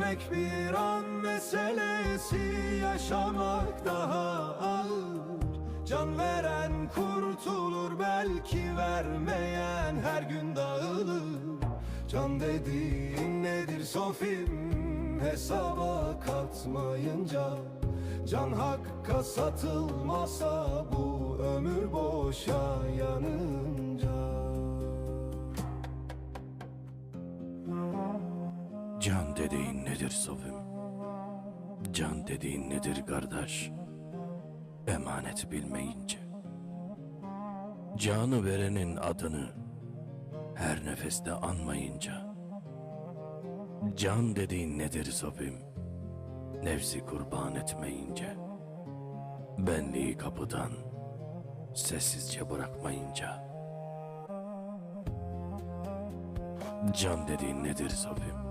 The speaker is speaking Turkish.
Ölmek bir an meselesi, yaşamak daha ağır. Can veren kurtulur, belki vermeyen her gün dağılır. Can dediğin nedir Sofim, hesaba katmayınca? Can hakka satılmasa, bu ömür boşa yanınca. Can dediğin nedir Sofim? Can dediğin nedir kardeş? Emanet bilmeyince. Canı verenin adını her nefeste anmayınca. Can dediğin nedir Sofim? Nefsi kurban etmeyince. Benliği kapıdan sessizce bırakmayınca. Can dediğin nedir Sofim?